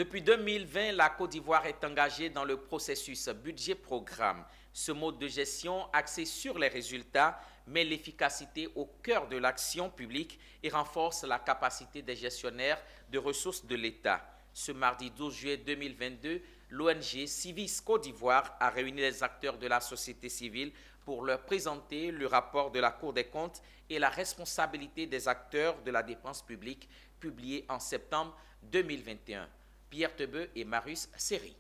Depuis 2020, la Côte d'Ivoire est engagée dans le processus budget-programme. Ce mode de gestion axé sur les résultats met l'efficacité au cœur de l'action publique et renforce la capacité des gestionnaires de ressources de l'État. Ce mardi 12 juillet 2022, l'ONG Civis Côte d'Ivoire a réuni les acteurs de la société civile pour leur présenter le rapport de la Cour des comptes et la responsabilité des acteurs de la dépense publique publié en septembre 2021. Pierre Tebeu et Marius Seri.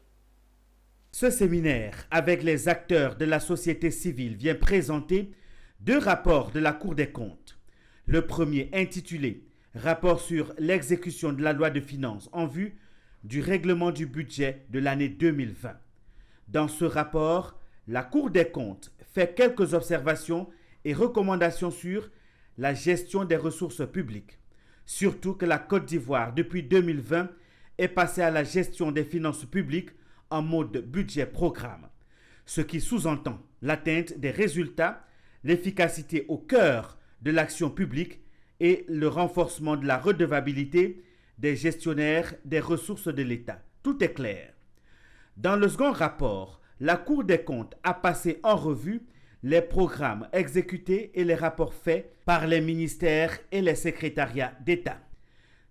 Ce séminaire avec les acteurs de la société civile vient présenter deux rapports de la Cour des comptes. Le premier intitulé « Rapport sur l'exécution de la loi de finances en vue du règlement du budget de l'année 2020 ». Dans ce rapport, la Cour des comptes fait quelques observations et recommandations sur la gestion des ressources publiques. Surtout que la Côte d'Ivoire, depuis 2020, est passée à la gestion des finances publiques en mode budget-programme, ce qui sous-entend l'atteinte des résultats, l'efficacité au cœur de l'action publique et le renforcement de la redevabilité des gestionnaires des ressources de l'État. Tout est clair. Dans le second rapport, la Cour des comptes a passé en revue les programmes exécutés et les rapports faits par les ministères et les secrétariats d'État.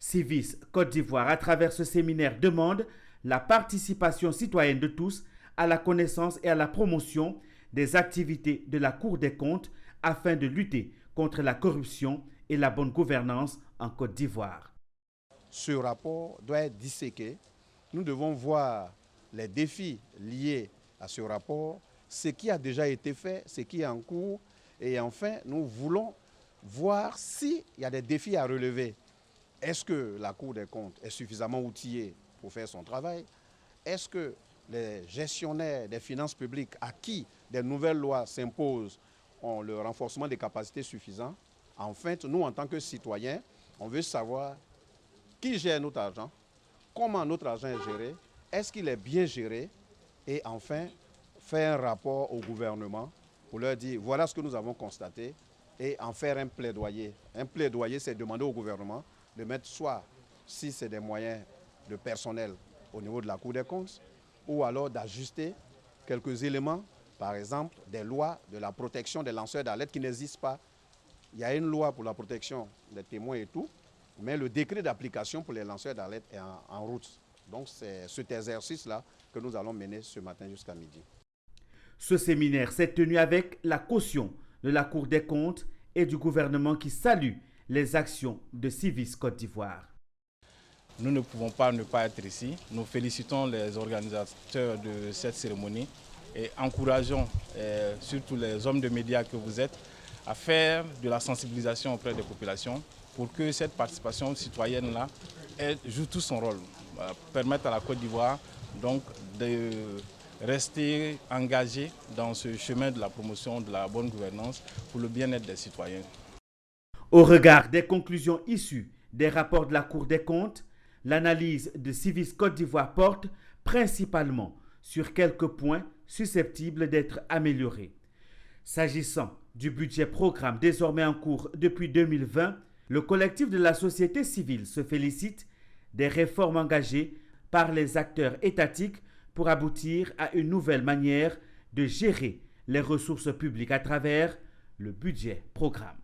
Civis Côte d'Ivoire, à travers ce séminaire, demande la participation citoyenne de tous à la connaissance et à la promotion des activités de la Cour des comptes afin de lutter contre la corruption et la bonne gouvernance en Côte d'Ivoire. Ce rapport doit être disséqué. Nous devons voir les défis liés à ce rapport, ce qui a déjà été fait, ce qui est en cours. Et enfin, nous voulons voir s'il y a des défis à relever. Est-ce que la Cour des comptes est suffisamment outillée pour faire son travail? Est-ce que les gestionnaires des finances publiques à qui des nouvelles lois s'imposent ont le renforcement des capacités suffisant? Enfin, nous, en tant que citoyens, on veut savoir qui gère notre argent, comment notre argent est géré, est-ce qu'il est bien géré? Et enfin, faire un rapport au gouvernement pour leur dire voilà ce que nous avons constaté et en faire un plaidoyer. Un plaidoyer, c'est demander au gouvernement de mettre soit, si c'est des moyens de personnel au niveau de la Cour des comptes, ou alors d'ajuster quelques éléments, par exemple des lois de la protection des lanceurs d'alerte qui n'existent pas. Il y a une loi pour la protection des témoins et tout, mais le décret d'application pour les lanceurs d'alerte est en route. Donc c'est cet exercice-là que nous allons mener ce matin jusqu'à midi. Ce séminaire s'est tenu avec la caution de la Cour des comptes et du gouvernement qui salue les actions de Civis Côte d'Ivoire. Nous ne pouvons pas ne pas être ici. Nous félicitons les organisateurs de cette cérémonie et encourageons surtout les hommes de médias que vous êtes à faire de la sensibilisation auprès des populations pour que cette participation citoyenne-là joue tout son rôle, permettre à la Côte d'Ivoire donc de rester engagée dans ce chemin de la promotion de la bonne gouvernance pour le bien-être des citoyens. Au regard des conclusions issues des rapports de la Cour des comptes, l'analyse de Civis Côte d'Ivoire porte principalement sur quelques points susceptibles d'être améliorés. S'agissant du budget programme désormais en cours depuis 2020, le collectif de la société civile se félicite des réformes engagées par les acteurs étatiques pour aboutir à une nouvelle manière de gérer les ressources publiques à travers le budget programme.